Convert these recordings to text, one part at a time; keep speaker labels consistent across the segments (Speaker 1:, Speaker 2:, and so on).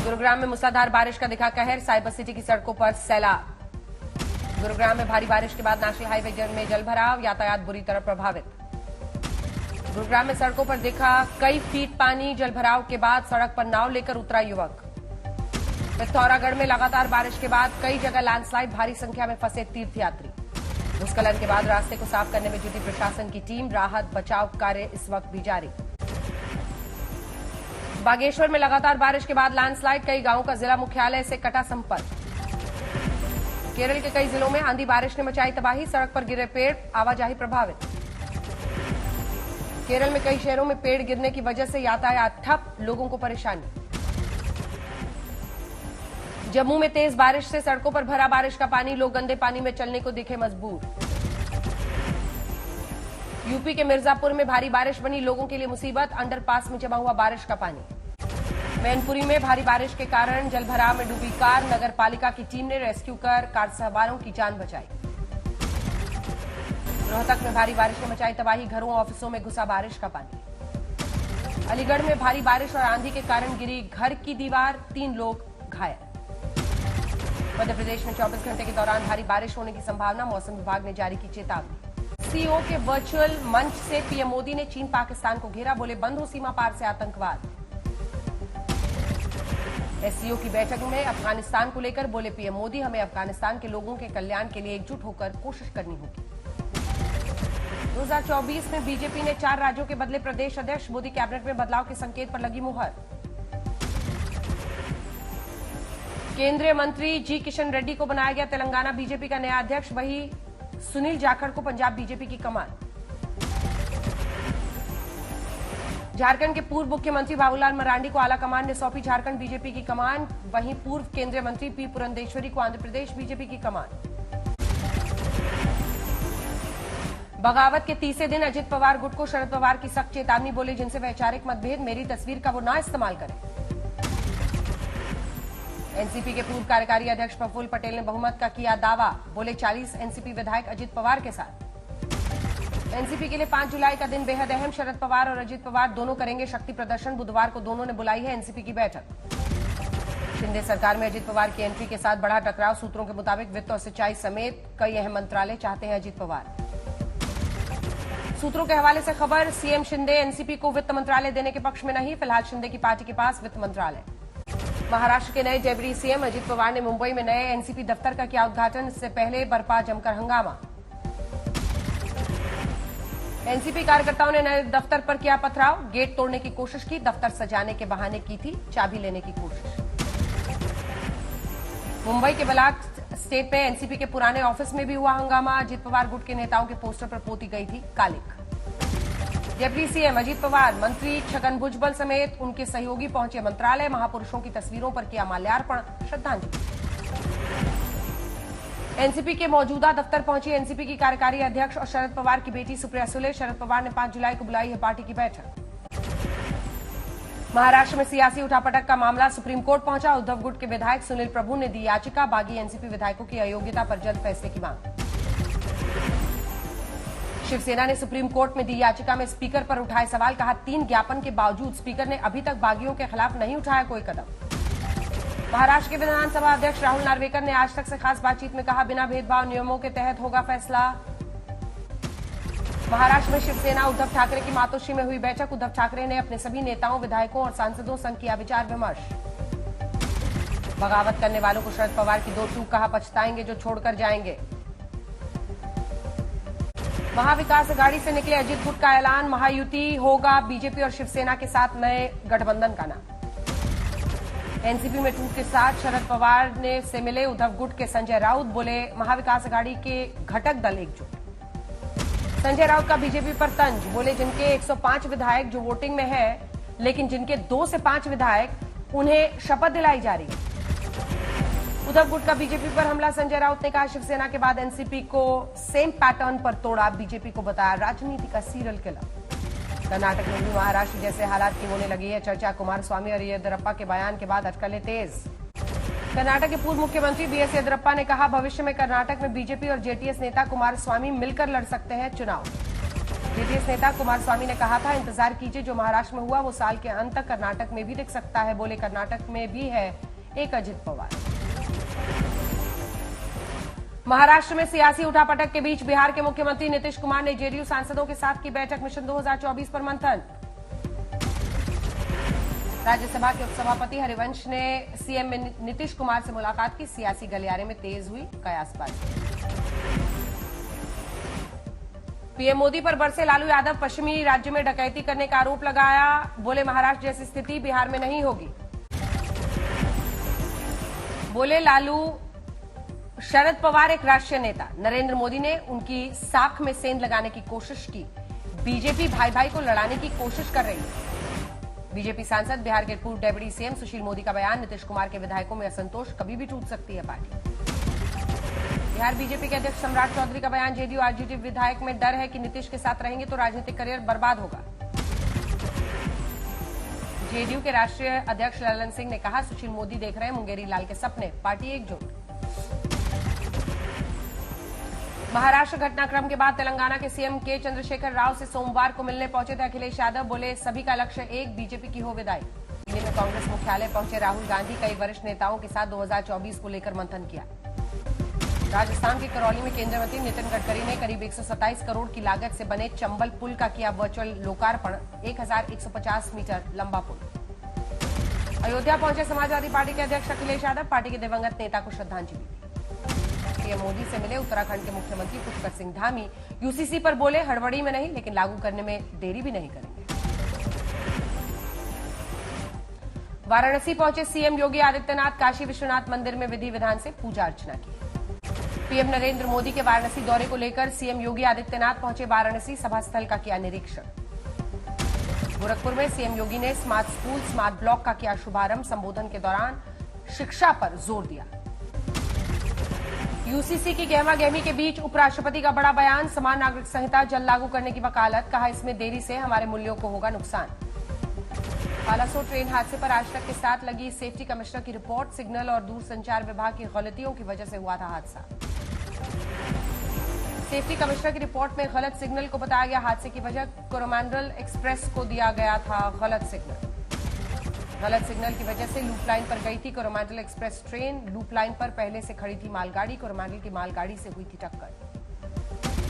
Speaker 1: गुरुग्राम में मूसलाधार बारिश का दिखा कहर, साइबर सिटी की सड़कों पर सैलाब। गुरुग्राम में भारी बारिश के बाद नाशी हाईवे में जलभराव, यातायात बुरी तरह प्रभावित। गुरुग्राम में सड़कों पर दिखा कई फीट पानी, जलभराव के बाद सड़क पर नाव लेकर उतरा युवक। पिथौरागढ़ में लगातार बारिश के बाद कई जगह लैंडस्लाइड, भारी संख्या में फंसे तीर्थयात्री। भूस्खलन के बाद रास्ते को साफ करने में जुटी प्रशासन की टीम, राहत बचाव कार्य इस वक्त भी जारी। बागेश्वर में लगातार बारिश के बाद लैंडस्लाइड, कई गांवों का जिला मुख्यालय से कटा संपर्क। केरल के कई जिलों में आंधी बारिश ने मचाई तबाही, सड़क पर गिरे पेड़, आवाजाही प्रभावित। केरल में कई शहरों में पेड़ गिरने की वजह से यातायात ठप, लोगों को परेशानी। जम्मू में तेज बारिश से सड़कों पर भरा बारिश का पानी, लोग गंदे पानी में चलने को दिखे मजबूर। यूपी के मिर्जापुर में भारी बारिश बनी लोगों के लिए मुसीबत, अंडरपास में जमा हुआ बारिश का पानी। मैनपुरी में भारी बारिश के कारण जलभराव में डूबी कार, नगर पालिका की टीम ने रेस्क्यू कर कार सवारों की जान बचाई। रोहतक में भारी बारिश ने मचाई तबाही, घरों ऑफिसों में घुसा बारिश का पानी। अलीगढ़ में भारी बारिश और आंधी के कारण गिरी घर की दीवार, 3 लोग घायल। मध्य प्रदेश में 24 घंटे के दौरान भारी बारिश होने की संभावना, मौसम विभाग ने जारी की चेतावनी। सीओ के वर्चुअल मंच से पीएम मोदी ने चीन पाकिस्तान को घेरा, बोले बंद हो सीमा पार से आतंकवाद। एससीओ की बैठक में अफगानिस्तान को लेकर बोले पीएम मोदी, हमें अफगानिस्तान के लोगों के कल्याण के लिए एकजुट होकर कोशिश करनी होगी। 2024 में बीजेपी ने 4 राज्यों के बदले प्रदेश अध्यक्ष, मोदी कैबिनेट में बदलाव के संकेत पर लगी मुहर। केंद्रीय मंत्री जी किशन रेड्डी को बनाया गया तेलंगाना बीजेपी का नया अध्यक्ष, वही सुनील जाखड़ को पंजाब बीजेपी की कमान। झारखंड के पूर्व मुख्यमंत्री बाबूलाल मरांडी को आला कमान ने सौंपी झारखंड बीजेपी की कमान, वहीं पूर्व केंद्रीय मंत्री पी पुरंदेश्वरी को आंध्र प्रदेश बीजेपी की कमान। बगावत के तीसरे दिन अजित पवार गुट को शरद पवार की सख्त चेतावनी, बोले जिनसे वैचारिक मतभेद, मेरी तस्वीर का वो ना इस्तेमाल करें। एनसीपी के पूर्व कार्यकारी अध्यक्ष प्रफुल्ल पटेल ने बहुमत का किया दावा, बोले 40 एनसीपी विधायक अजित पवार के साथ। एनसीपी के लिए 5 जुलाई का दिन बेहद अहम, शरद पवार और अजित पवार दोनों करेंगे शक्ति प्रदर्शन, बुधवार को दोनों ने बुलाई है एनसीपी की बैठक। शिंदे सरकार में अजित पवार की एंट्री के साथ बढ़ा टकराव, सूत्रों के मुताबिक वित्त और सिंचाई समेत कई अहम मंत्रालय चाहते हैं अजित पवार। सूत्रों के हवाले से खबर, सीएम शिंदे एनसीपी को वित्त मंत्रालय देने के पक्ष में नहीं, फिलहाल शिंदे की पार्टी के पास वित्त मंत्रालय। महाराष्ट्र के नए डेप्यूटी सीएम अजित पवार ने मुंबई में नए एनसीपी दफ्तर का किया उद्घाटन, इससे पहले बरपा जमकर हंगामा। एनसीपी कार्यकर्ताओं ने नए दफ्तर पर किया पथराव, गेट तोड़ने की कोशिश की, दफ्तर सजाने के बहाने की थी चाबी लेने की कोशिश। मुंबई के बलाक स्टेट में एनसीपी के पुराने ऑफिस में भी हुआ हंगामा, अजित पवार गुट के नेताओं के पोस्टर पर पोती गई थी कालिक। डेप्यूटी सीएम अजित पवार, मंत्री छगन भुजबल समेत उनके सहयोगी पहुंचे मंत्रालय, महापुरुषों की तस्वीरों पर किया माल्यार्पण, श्रद्धांजलि। एनसीपी के मौजूदा दफ्तर पहुंची एनसीपी की कार्यकारी अध्यक्ष और शरद पवार की बेटी सुप्रिया सुले, शरद पवार ने 5 जुलाई को बुलाई है पार्टी की बैठक। महाराष्ट्र में सियासी उठापटक का मामला सुप्रीम कोर्ट पहुंचा, उद्धव गुट के विधायक सुनील प्रभु ने दी याचिका, बागी एनसीपी विधायकों की अयोग्यता पर जल्द फैसले की मांग। शिवसेना ने सुप्रीम कोर्ट में दी याचिका में स्पीकर पर उठाए सवाल, कहा 3 ज्ञापन के बावजूद स्पीकर ने अभी तक बागियों के खिलाफ नहीं उठाया कोई कदम। महाराष्ट्र के विधानसभा अध्यक्ष राहुल नार्वेकर ने आज तक से खास बातचीत में कहा, बिना भेदभाव नियमों के तहत होगा फैसला। महाराष्ट्र में शिवसेना उद्धव ठाकरे की मातोश्री में हुई बैठक, उद्धव ठाकरे ने अपने सभी नेताओं, विधायकों और सांसदों संग किया विचार विमर्श। बगावत करने वालों को शरद पवार की 2 टूक, कहा पछताएंगे जो छोड़कर जाएंगे। महाविकास अघाड़ी से निकले अजित गुट का ऐलान, महायुति होगा बीजेपी और शिवसेना के साथ नए गठबंधन का नाम। एनसीपी में टूट के साथ शरद पवार ने से मिले उद्धव गुट के संजय राउत, बोले महाविकास अघाड़ी के घटक दल एकजुट। संजय राउत का बीजेपी पर तंज, बोले जिनके 105 विधायक जो वोटिंग में है, लेकिन जिनके 2 से 5 विधायक उन्हें शपथ दिलाई जा रही है। उद्धव गुट का बीजेपी पर हमला, संजय राउत ने कहा शिवसेना के बाद एनसीपी को सेम पैटर्न पर तोड़ा, बीजेपी को बताया राजनीति का सीरियल किलर। कर्नाटक में भी महाराष्ट्र जैसे हालात की होने लगी है चर्चा, कुमारस्वामी और येदियुरप्पा के बयान के बाद अटकलें तेज। कर्नाटक के पूर्व मुख्यमंत्री बीएस येदियुरप्पा ने कहा भविष्य में कर्नाटक में बीजेपी और जेटीएस नेता कुमारस्वामी मिलकर लड़ सकते हैं चुनाव। जेडीएस नेता कुमारस्वामी ने कहा था, इंतजार कीजिए, जो महाराष्ट्र में हुआ वो साल के अंत तक कर्नाटक में भी दिख सकता है। बोले कर्नाटक में भी है एक अजित पवार। महाराष्ट्र में सियासी उठापटक के बीच बिहार के मुख्यमंत्री नीतीश कुमार ने जेडीयू सांसदों के साथ की बैठक, मिशन 2024 पर मंथन। राज्यसभा के उपसभापति हरिवंश ने सीएम नीतीश कुमार से मुलाकात की, सियासी गलियारे में तेज हुई कयासबाजी। पीएम मोदी पर बरसे लालू यादव, पश्चिमी राज्य में डकैती करने का आरोप लगाया। बोले महाराष्ट्र जैसी स्थिति बिहार में नहीं होगी। बोले लालू शरद पवार एक राष्ट्रीय नेता, नरेंद्र मोदी ने उनकी साख में सेंध लगाने की कोशिश की। बीजेपी भाई भाई को लड़ाने की कोशिश कर रही है। बीजेपी सांसद बिहार के पूर्व डेप्यूटी सीएम सुशील मोदी का बयान, नीतीश कुमार के विधायकों में असंतोष कभी भी टूट सकती है पार्टी। बिहार बीजेपी के अध्यक्ष सम्राट चौधरी का बयान, जेडीयू आरजेडी विधायक में डर है कि नीतीश के साथ रहेंगे तो राजनीतिक करियर बर्बाद होगा। जेडीयू के राष्ट्रीय अध्यक्ष ललन सिंह ने कहा, सुशील मोदी देख रहे हैं मुंगेरी लाल के सपने, पार्टी एकजुट। महाराष्ट्र घटनाक्रम के बाद तेलंगाना के सीएम के चंद्रशेखर राव से सोमवार को मिलने पहुंचे थे अखिलेश यादव। बोले सभी का लक्ष्य एक, बीजेपी की हो विदाई। दिल्ली में कांग्रेस मुख्यालय पहुंचे राहुल गांधी, कई वरिष्ठ नेताओं के साथ 2024 को लेकर मंथन किया। राजस्थान के करौली में केंद्रीय मंत्री नितिन गडकरी ने करीब 127 करोड़ की लागत से बने चंबल पुल का किया वर्चुअल लोकार्पण, 1150 मीटर लंबा पुल। अयोध्या पहुंचे समाजवादी पार्टी के अध्यक्ष अखिलेश यादव, पार्टी के दिवंगत नेता को श्रद्धांजलि दी। पीएम मोदी से मिले उत्तराखंड के मुख्यमंत्री पुष्कर सिंह धामी, यूसीसी पर बोले हड़बड़ी में नहीं लेकिन लागू करने में देरी भी नहीं करेंगे। वाराणसी पहुंचे सीएम योगी आदित्यनाथ, काशी विश्वनाथ मंदिर में विधि विधान से पूजा अर्चना की। पीएम नरेंद्र मोदी के वाराणसी दौरे को लेकर सीएम योगी आदित्यनाथ पहुंचे वाराणसी, सभा स्थल का किया निरीक्षण। गोरखपुर में सीएम योगी ने स्मार्ट स्कूल स्मार्ट ब्लॉक का किया शुभारंभ, संबोधन के दौरान शिक्षा पर जोर दिया। यूसीसी की गहमा गहमी के बीच उपराष्ट्रपति का बड़ा बयान, समान नागरिक संहिता जल्द लागू करने की वकालत, कहा इसमें देरी से हमारे मूल्यों को होगा नुकसान। बालासोर ट्रेन हादसे पर आज तक के साथ लगी सेफ्टी कमिश्नर की रिपोर्ट, सिग्नल और दूरसंचार विभाग की गलतियों की वजह से हुआ था हादसा। सेफ्टी कमिश्नर की रिपोर्ट में गलत सिग्नल को बताया गया हादसे की वजह, कोरोमंडल एक्सप्रेस को दिया गया था गलत सिग्नल। गलत सिग्नल की वजह से लूप लाइन पर गई थी Coromandel express train, loop line पर पहले से खड़ी थी मालगाड़ी, कोरोमंडल की मालगाड़ी से हुई थी टक्कर।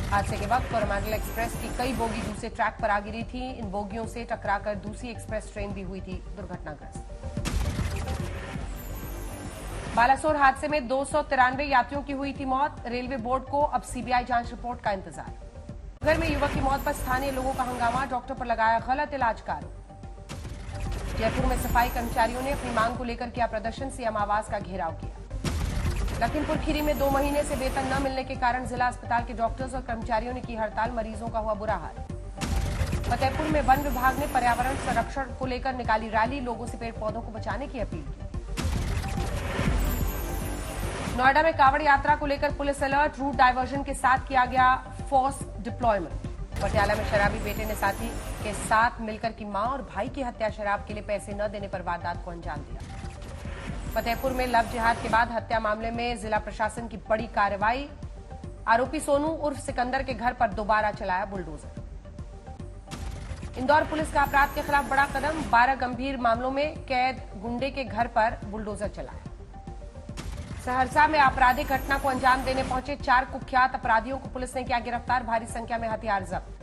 Speaker 1: हादसे के वक्त कोरोमंडल एक्सप्रेस की कई बोगी दूसरे ट्रैक पर आ गिरी थी, इन बोगियों से टकराकर दूसरी एक्सप्रेस ट्रेन भी हुई थी दुर्घटनाग्रस्त। बालासोर हादसे में 293 यात्रियों की हुई थी मौत, रेलवे बोर्ड को अब सीबीआई जांच रिपोर्ट का इंतजार। घर में युवक की मौत पर स्थानीय लोगों का हंगामा, डॉक्टर पर लगाया गलत इलाज का आरोप। जयपुर में सफाई कर्मचारियों ने अपनी मांग को लेकर किया प्रदर्शन, सीएम आवास का घेराव किया। लखीमपुर खीरी में 2 महीने से वेतन न मिलने के कारण जिला अस्पताल के डॉक्टर्स और कर्मचारियों ने की हड़ताल, मरीजों का हुआ बुरा हाल। फतेहपुर में वन विभाग ने पर्यावरण संरक्षण को लेकर निकाली रैली, लोगों से पेड़ पौधों को बचाने की अपील की। नोएडा में कांवड़ यात्रा को लेकर पुलिस अलर्ट, रूट डायवर्जन के साथ किया गया फोर्स डिप्लॉयमेंट। पटियाला में शराबी बेटे ने साथी के साथ मिलकर की मां और भाई की हत्या, शराब के लिए पैसे न देने पर वारदात को अंजाम दिया। फतेहपुर में लव जिहाद के बाद हत्या मामले में जिला प्रशासन की बड़ी कार्रवाई, आरोपी सोनू उर्फ सिकंदर के घर पर दोबारा चलाया बुलडोजर। इंदौर पुलिस का अपराध के खिलाफ बड़ा कदम, 12 गंभीर मामलों में कैद गुंडे के घर पर बुलडोजर चलाया। सहरसा में आपराधिक घटना को अंजाम देने पहुंचे 4 कुख्यात अपराधियों को पुलिस ने किया गिरफ्तार, भारी संख्या में हथियार जब्त।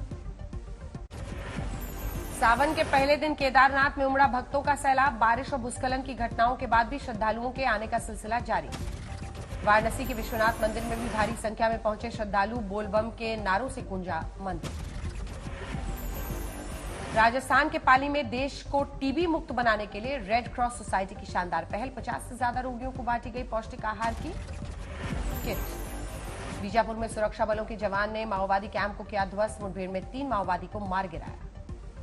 Speaker 1: सावन के पहले दिन केदारनाथ में उमड़ा भक्तों का सैलाब, बारिश और भूस्खलन की घटनाओं के बाद भी श्रद्धालुओं के आने का सिलसिला जारी। वाराणसी के विश्वनाथ मंदिर में भी भारी संख्या में पहुंचे श्रद्धालु, बोलबम के नारों से गूंजा मंदिर। राजस्थान के पाली में देश को टीबी मुक्त बनाने के लिए रेड क्रॉस सोसाइटी की शानदार पहल, 50 से ज्यादा रोगियों को बांटी गई पौष्टिक आहार की किट। बीजापुर में सुरक्षा बलों के जवान ने माओवादी कैंप को किया ध्वस्त, मुठभेड़ में 3 माओवादी को मार गिराया।